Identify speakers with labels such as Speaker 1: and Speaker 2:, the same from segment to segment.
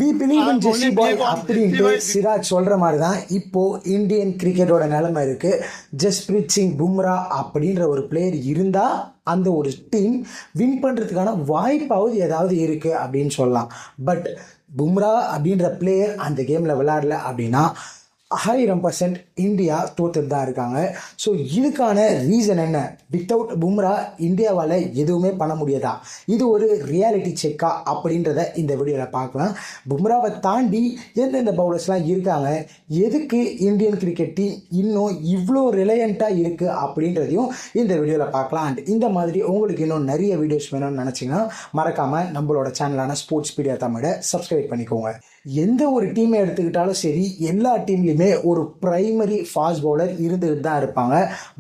Speaker 1: We believe in ஜெஸ்ஸி பாய் அப்படின்ட்டு சிராஜ் சொல்கிற மாதிரி தான் இப்போது இந்தியன் கிரிக்கெட்டோட நிலைமை இருக்குது. ஜஸ்பிரீத் சிங் பும்ரா அப்படின்ற ஒரு பிளேயர் இருந்தால் அந்த ஒரு டீம் வின் பண்ணுறதுக்கான வாய்ப்பாவது ஏதாவது இருக்குது அப்படின்னு சொல்லலாம். பட் பும்ரா அப்படின்ற பிளேயர் அந்த கேமில் விளையாடல அப்படின்னா 1000% இந்தியா தோற்றுட்டு தான் இருக்காங்க. ஸோ இதுக்கான ரீசன் என்ன? வித்தவுட் பும்ரா இந்தியாவால் எதுவுமே பண்ண முடியாதா? இது ஒரு ரியாலிட்டி செக்கா அப்படின்றத இந்த வீடியோவில் பார்க்கலாம். பும்ராவை தாண்டி எந்தெந்த பவுலர்ஸ்லாம் இருக்காங்க, எதுக்கு இந்தியன் கிரிக்கெட் டீம் இன்னும் இவ்வளோ ரிலையண்ட்டாக இருக்குது அப்படின்றதையும் இந்த வீடியோவில் பார்க்கலாம். அண்ட் இந்த மாதிரி உங்களுக்கு இன்னும் நிறைய வீடியோஸ் வேணும்னு நினச்சிங்கன்னா மறக்காமல் நம்மளோட சேனலான ஸ்போர்ட்ஸ் பீடியா தமிழை சப்ஸ்கிரைப் பண்ணிக்கோங்க. எந்த ஒரு டீமை எடுத்துக்கிட்டாலும் சரி, எல்லா டீம்லையுமே ஒரு பிரைமரி ஃபாஸ்ட் பவுலர் இருந்துகிட்டு தான் இருப்பாங்க.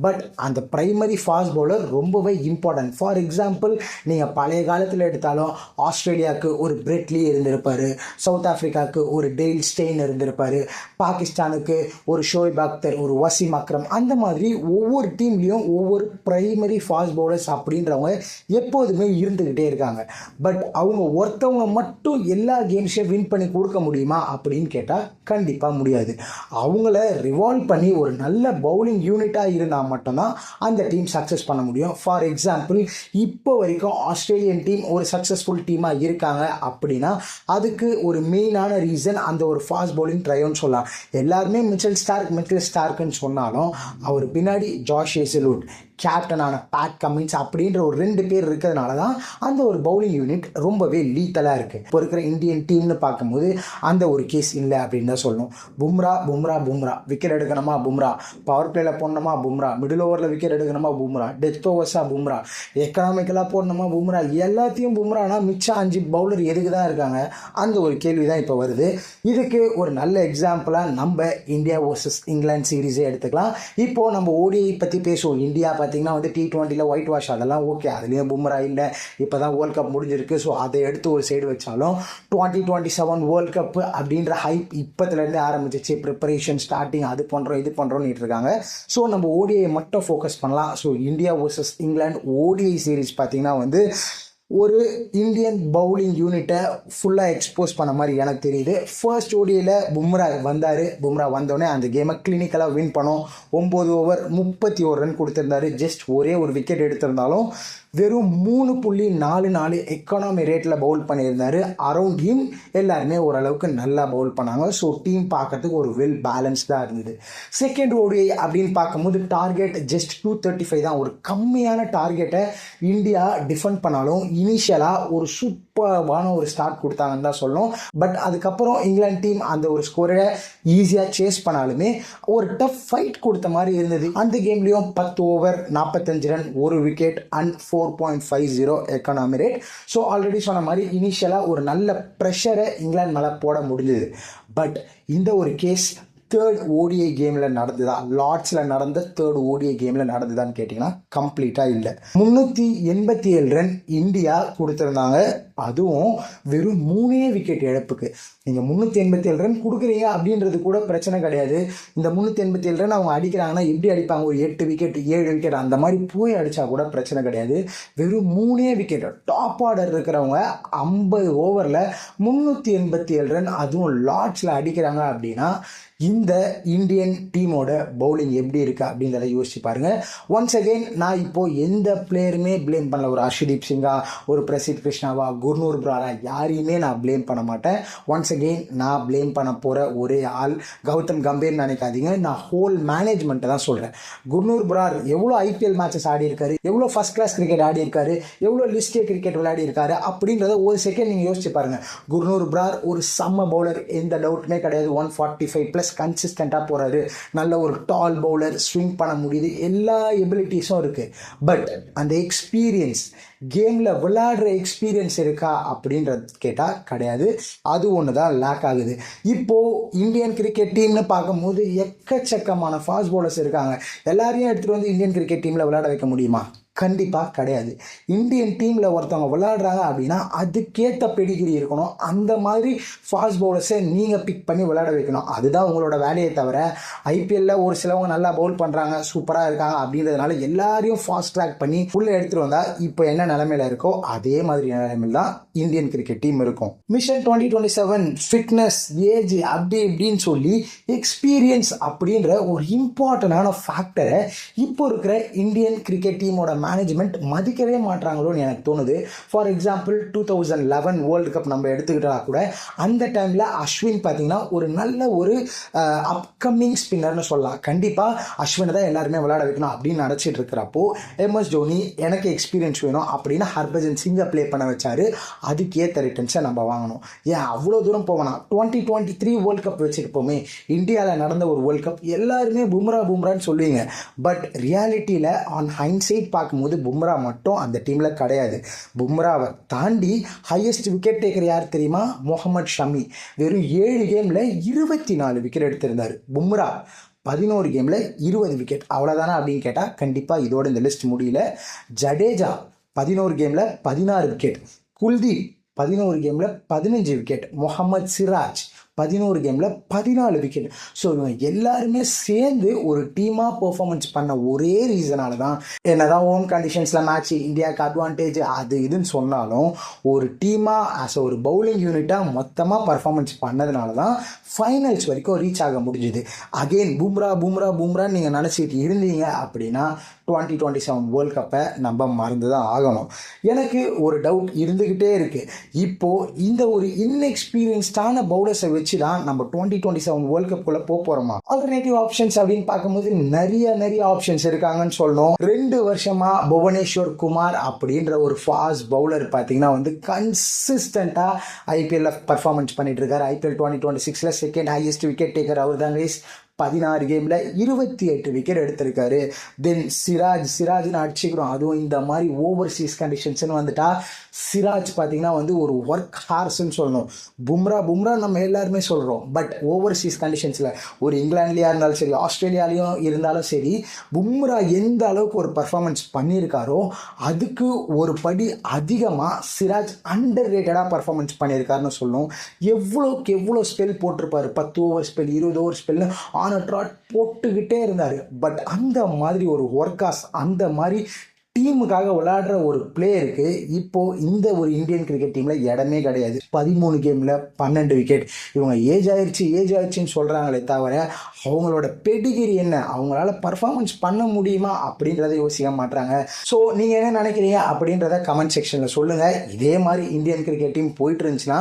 Speaker 1: பட் அந்த பிரைமரி ஃபாஸ்ட் பவுலர் ரொம்பவே இம்பார்ட்டன்ட். ஃபார் எக்ஸாம்பிள், நீங்கள் பழைய காலத்தில் எடுத்தாலும் ஆஸ்திரேலியாவுக்கு ஒரு பிரெட்லி இருந்திருப்பார், சவுத் ஆஃப்ரிக்காவுக்கு ஒரு டெய்ல் ஸ்டெயின் இருந்திருப்பார், பாகிஸ்தானுக்கு ஒரு ஷோயப் அக்தர், ஒரு வசீம் அக்ரம். அந்த மாதிரி ஒவ்வொரு டீம்லேயும் ஒவ்வொரு பிரைமரி ஃபாஸ்ட் பவுலர்ஸ் அப்படின்றவங்க எப்போதுமே இருந்துக்கிட்டே இருக்காங்க. பட் அவங்க ஒருத்தவங்க மட்டும் எல்லா கேம்ஸையும் வின் பண்ணி கொடுக்க முடியுமா அப்படின்னு கேட்டால் கண்டிப்பாக முடியாது. அவங்கள ரிவால்வ் பண்ணி ஒரு நல்ல பவுலிங் யூனிட்டாக இருந்தால் மட்டும்தான் அந்த டீம் சக்ஸஸ் பண்ண முடியும். ஃபார் எக்ஸாம்பிள், இப்போ வரைக்கும் ஆஸ்திரேலியன் டீம் ஒரு சக்ஸஸ்ஃபுல் டீமாக இருக்காங்க அப்படின்னா அதுக்கு ஒரு மெயினான ரீசன் அந்த ஒரு ஃபாஸ்ட் பவுலிங் ட்ரையோன்னு சொல்லலாம். எல்லாருமே மிச்சல் ஸ்டார்க்குன்னு சொன்னாலும் அவர் பின்னாடி ஜாஷ் ஹேசல்வுட், கேப்டனான பேட் கமின்ஸ் அப்படின்ற ஒரு 2 பேர் இருக்கிறதுனால தான் அந்த ஒரு பவுலிங் யூனிட் ரொம்பவே லீத்தலாக இருக்குது. இப்போ இருக்கிற இந்தியன் டீம்னு பார்க்கும்போது அந்த ஒரு கேஸ் இல்லை அப்படின்னு தான் சொல்லணும். பும்ரா விக்கெட் எடுக்கணுமா பும்ரா, பவர் பிளேயில் போடணுமா பும்ரா, மிடில் ஓவரில் விக்கெட் எடுக்கணுமா பும்ரா, டெத் ஓவர்ஸாக பும்ரா, எக்கனாமிக்கலாக போடணுமா பும்ரா, எல்லாத்தையும் பும்ரானா மிச்சம் 5 பவுலர் எதுக்கு தான் இருக்காங்க? அந்த ஒரு கேள்வி தான் இப்போ வருது. இதுக்கு ஒரு நல்ல எக்ஸாம்பிளாக நம்ம இந்தியா வர்சஸ் இங்கிலாந்து சீரீஸே எடுத்துக்கலாம். இப்போது நம்ம ஓடிஐ பற்றி பேசுவோம். இந்தியா பார்த்தீங்கன்னா வந்து T20 ஒயிட் வாஷ் அதெல்லாம் ஓகே, அதுலேயும் பும்ரா இல்லை, இப்போ தான் வேர்ல்ட் கப் முடிஞ்சிருக்கு. ஸோ அதை எடுத்து ஒரு சைடு வச்சாலும் 2027 வேர்ல்ட் கப் அப்படின்ற ஹைப் இப்போத்துலேருந்தே ஆரம்பிச்சிச்சு. ப்ரிப்பரேஷன் ஸ்டார்டிங், அது பண்ணுறோம் இது பண்ணுறோன்னு இருக்காங்க. ஸோ நம்ம ஓடிஐ மட்டும் ஃபோக்கஸ் பண்ணலாம். So India versus England ODI series பார்த்தீங்கன்னா வந்து ஒரு இந்தியன் பவுலிங் யூனிட்டை ஃபுல்லாக எக்ஸ்போஸ் பண்ண மாதிரி எனக்கு தெரியுது. ஃபர்ஸ்ட் ஓடியில் பும்ரா வந்தோடனே அந்த கேமை கிளினிக்கலாக வின் பண்ணோம். 9 ஓவர் 31 ரன் கொடுத்துருந்தாரு. ஜஸ்ட் ஒரே ஒரு விக்கெட் எடுத்திருந்தாலும் வெறும் 3.44 எக்கானமி ரேட்டில் பவுல் பண்ணியிருந்தார். அரவுண்ட் ஹிம் எல்லாருமே ஓரளவுக்கு நல்லா பவுல் பண்ணாங்க. ஸோ டீம் பார்க்கறதுக்கு ஒரு வெல் பேலன்ஸ்டாக இருந்தது. செகண்ட் ஓடிஐ அப்படின்னு பார்க்கும்போது டார்கெட் ஜஸ்ட் 235 தான். ஒரு கம்மியான டார்கெட்டை இந்தியா டிஃபெண்ட் பண்ணாலும் இனிஷியலாக ஒரு சூப்பரான ஒரு ஸ்டார்ட் கொடுத்தாங்கன்னு தான் சொல்லணும். பட் அதுக்கப்புறம் இங்கிலாந்து டீம் அந்த ஒரு ஸ்கோரை ஈஸியாக சேஸ் பண்ணாலுமே ஒரு டஃப் ஃபைட் கொடுத்த மாதிரி இருந்தது. அந்த கேம்லேயும் 10 ஓவர் 45 ரன், ஒரு wicket and 4.50 economy rate. So already சொன்ன மாதிரி இனிஷியலாக ஒரு நல்ல ப்ரெஷரை இங்கிலாந்து மேலே போட முடிஞ்சது. பட் இந்த ஒரு கேஸ் தேர்ட் ஓடிஐ கேமில் நடந்துதா, லார்ட்ஸில் நடந்த தேர்ட் ஓடிஐ கேமில் நடந்துதான்னு கேட்டிங்கன்னா கம்ப்ளீட்டாக இல்லை. 387 ரன் இந்தியா கொடுத்துருந்தாங்க. அதுவும் வெறும் 3 விக்கெட் இழப்புக்கு. நீங்கள் 387 ரன் கொடுக்குறீங்க அப்படின்றது கூட பிரச்சனை கிடையாது. இந்த 387 ரன் அவங்க அடிக்கிறாங்கன்னா எப்படி அடிப்பாங்க? ஒரு 8 விக்கெட் 7 விக்கெட் அந்த மாதிரி போய் அடித்தா கூட பிரச்சனை கிடையாது. வெறும் 3 விக்கெட். டாப் ஆர்டர் இருக்கிறவங்க 50 ஓவரில் 387 ரன் அதுவும் லார்ட்ஸில் அடிக்கிறாங்க அப்படின்னா இந்த இந்தியன் டீமோட பவுலிங் எப்படி இருக்குது அப்படின்றத யோசிச்சு பாருங்கள். ஒன்ஸ் அகெயின் நான் இப்போது எந்த பிளேயருமே ப்ளேம் பண்ணல. ஒரு அர்ஷதீப் சிங்கா, ஒரு பிரசித் கிருஷ்ணாவா, குர்னூர் புராரா யாரையுமே நான் ப்ளேம் பண்ண மாட்டேன். ஒன்ஸ் அகெயின் நான் ப்ளேம் பண்ண போகிற ஒரே ஆள் கௌதம் கம்பீர் நினைக்காதீங்க. நான் ஹோல் மேனேஜ்மெண்ட்டை தான் சொல்கிறேன். குர்னூர் புரார் எவ்வளோ ஐபிஎல் மேட்சஸ் ஆடி இருக்காரு, எவ்வளோ ஃபர்ஸ்ட் கிளாஸ் கிரிக்கெட் ஆடி இருக்காரு, எவ்வளோ லிஸ்ட் ஏ கிரிக்கெட் விளையாடி இருக்காரு அப்படின்றத ஒரு செகண்ட் நீங்கள் யோசிச்சு பாருங்கள். குர்னூர் புரார் ஒரு செம்ம பவுலர், எந்த டவுட்டுமே கிடையாது. 145+ கன்சிஸ்டண்ட்டாக போகிறாரு. நல்ல ஒரு டால் பவுலர், ஸ்விங் பண்ண முடியுது, எல்லா எபிலிட்டிஸும் இருக்குது. பட் அந்த எக்ஸ்பீரியன்ஸ், கேமில் விளையாடுற எக்ஸ்பீரியன்ஸ் இருக்கா அப்படின்றது கேட்டால் கிடையாது. அது ஒன்று தான் லேக் ஆகுது. இப்போது இந்தியன் கிரிக்கெட் டீம்னு பார்க்கும்போது எக்கச்சக்கமான ஃபாஸ்ட் பவுலர்ஸ் இருக்காங்க. எல்லாரையும் எடுத்துகிட்டு வந்து இந்தியன் கிரிக்கெட் டீமில் விளையாட வைக்க முடியுமா? கண்டிப்பாக கிடையாது. இந்தியன் டீமில் ஒருத்தவங்க விளையாடுறாங்க அப்படின்னா அதுக்கேற்ற பெடிகிரி இருக்கணும். அந்த மாதிரி ஃபாஸ்ட் பவுலர்ஸை நீங்கள் பிக் பண்ணி விளையாட வைக்கணும். அதுதான் உங்களோட வேலையை தவிர ஐபிஎல்ல ஒரு சிலவங்க நல்லா பவுல் பண்ணுறாங்க, சூப்பராக இருக்காங்க அப்படின்றதுனால எல்லாரையும் ஃபாஸ்ட் ட்ராக் பண்ணி உள்ளே எடுத்துகிட்டு வந்தால் இப்போ என்ன நிலைமையில இருக்கோ அதே மாதிரி நிலைமையில் தான் இந்தியன் கிரிக்கெட் டீம் இருக்கும். மிஷன் 2027 ஃபிட்னஸ், ஏஜ் அப்படி இப்படின்னு சொல்லி எக்ஸ்பீரியன்ஸ் அப்படின்ற ஒரு இம்பார்ட்டண்டான ஃபேக்டரை இப்போ இருக்கிற இந்தியன் கிரிக்கெட் டீமோட மேனேஜ்மெண்ட் மதிக்கவே மாட்டாங்களோன்னு எனக்கு தோணுது. ஃபார் எக்ஸாம்பிள் 2011 வேர்ல்டு கப் நம்ம எடுத்துக்கிட்டா கூட அந்த டைமில் அஸ்வின் பார்த்தீங்கன்னா ஒரு நல்ல ஒரு அப்கமிங் ஸ்பின்னர்னு சொல்லலாம். கண்டிப்பாக அஸ்வினை தான் எல்லாருமே விளையாட வைக்கணும் அப்படின்னு நினச்சிட்டு இருக்கிறப்போ MS தோனி எனக்கு எக்ஸ்பீரியன்ஸ் வேணும் அப்படின்னு ஹர்பஜன் சிங்கை ப்ளே பண்ண வச்சாரு. அதுக்கேற்ற ரிட்டர்ன்ஸை நம்ம வாங்கணும். ஏன் அவ்வளோ தூரம் போவேனா? 2023 வேர்ல்டு கப் வச்சுருப்போமே, இந்தியாவில் நடந்த ஒரு வேர்ல்டு கப் எல்லாருமே பும்ரான்னு சொல்லுவீங்க. பட் ரியாலிட்டியில் ஆன் ஹைண்ட்சைட் பார்க்கும்போது பும்ரா மட்டும் அந்த டீமில் கிடையாது. பும்ராவை தாண்டி ஹையஸ்ட் விக்கெட் டேக்கர் யார் தெரியுமா? முகமது ஷமி. வெறும் 7 கேமில் 24 விக்கெட் எடுத்திருந்தார். பும்ரா 11 கேமில் 20 விக்கெட். அவ்வளோதானா அப்படின்னு கேட்டால் கண்டிப்பாக இதோட இந்த லிஸ்ட் முடியல. ஜடேஜா 11 கேமில் 16 விக்கெட். குல்தீப் 11 கேமில் 15 விக்கெட். முகமது சிராஜ் 11 கேமில் 14 விக்கெட். ஸோ இவங்க எல்லாருமே சேர்ந்து ஒரு டீமாக பெர்ஃபார்மன்ஸ் பண்ண ஒரே ரீசனால தான், என்னதான் ஹோம் கண்டிஷன்ஸில் மேட்ச் இந்தியாவுக்கு அட்வான்டேஜ் அது இதுன்னு சொன்னாலும் ஒரு டீமாக ஆஸ் ஒரு பவுலிங் யூனிட்டாக மொத்தமாக பர்ஃபார்மன்ஸ் பண்ணதுனால தான் ஃபைனல்ஸ் வரைக்கும் ரீச் ஆக முடிஞ்சுது. அகெயின் பும்ரான்னு நீங்கள் நினச்சிட்டு இருந்தீங்க அப்படின்னா 2027 வேர்ல்ட் கப்பை நம்ம மறந்து தான் ஆகணும். எனக்கு ஒரு டவுட் இருந்துக்கிட்டே இருக்குது. இப்போது இந்த ஒரு இன்எக்ஸ்பீரியன்ஸ்டான பவுலர்ஸை வச்சு தான் நம்ம 2027 வேர்ல்ட் கப்புக்குள்ளே போகிறோமா? ஆல்டர்னேட்டிவ் ஆப்ஷன்ஸ் அப்படின்னு பார்க்கும்போது நிறைய ஆப்ஷன்ஸ் இருக்காங்கன்னு சொல்லணும். 2 வருஷமாக புவனேஸ்வர் குமார் அப்படின்ற ஒரு ஃபாஸ்ட் பவுலர் பார்த்தீங்கன்னா கன்சிஸ்டண்ட்டாக ஐபிஎல்ல பர்ஃபார்மன்ஸ் பண்ணிட்டு இருக்காரு. IPL 2026 second highest wicket taker அவர் தான். 16 கேமில் 28 விக்கெட் எடுத்திருக்காரு. தென் சிராஜ்னு அடிச்சுக்கிறோம். அதுவும் இந்த மாதிரி ஓவர்சீஸ் வந்துட்டா சிராஜ் பார்த்தீங்கன்னா ஒரு ஒர்க் ஹார்ஸ்ன்னு சொல்லணும். பும்ரா நம்ம எல்லாருமே சொல்கிறோம். பட் ஓவர்சீஸ் கண்டிஷன்ஸில் ஒரு இங்கிலாந்துலேயா இருந்தாலும் சரி, ஆஸ்திரேலியாலையும் இருந்தாலும் சரி, பும்ரா எந்த அளவுக்கு ஒரு பர்ஃபார்மன்ஸ் பண்ணியிருக்காரோ அதுக்கு ஒரு படி அதிகமாக சிராஜ் அண்டர் ரேட்டடாக பர்ஃபார்மன்ஸ் பண்ணியிருக்காருன்னு சொல்லணும். எவ்வளோக்கு எவ்வளோ ஸ்பெல் போட்டிருப்பாரு, 10 ஓவர் ஸ்பெல், 20 ஓவர் ஸ்பெல்னு ட்ராட் போட்டுக்கிட்டே இருந்தார். பட் அந்த மாதிரி ஒரு ஒர்க்காஸ், அந்த மாதிரி டீமுக்காக விளையாடுற ஒரு பிளேயருக்கு இப்போது இந்த ஒரு இந்தியன் கிரிக்கெட் டீமில் இடமே கிடையாது. 13 கேமில் 12 விக்கெட். இவங்க ஏஜ் ஆயிடுச்சுன்னு சொல்கிறாங்களே தவிர அவங்களோட பெடிகிரி என்ன, அவங்களால பர்ஃபார்மன்ஸ் பண்ண முடியுமா அப்படின்றத யோசிக்க மாட்டாங்க. ஸோ நீங்கள் என்ன நினைக்கிறீங்க அப்படின்றத கமெண்ட் செக்ஷனில் சொல்லுங்கள். இதே மாதிரி இந்தியன் கிரிக்கெட் டீம் போயிட்டு இருந்துச்சுன்னா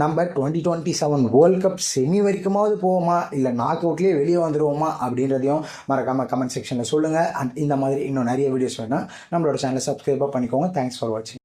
Speaker 1: நம்ம 2027 வேர்ல்ட் கப் செமி வரைக்குமாவது போவோமா, இல்லை நாக் அவுட்லேயே வெளியே வந்துடுவோமா அப்படின்றதையும் மறக்காமல் கமெண்ட் செக்ஷனில் சொல்லுங்கள். அண்ட் இந்த மாதிரி இன்னும் நிறைய வீடியோஸ் வேணால் நம்மளோட சேனலை சப்ஸ்கிரைபாக பண்ணிக்கோங்க. தேங்க்ஸ் ஃபார் வாட்சிங்.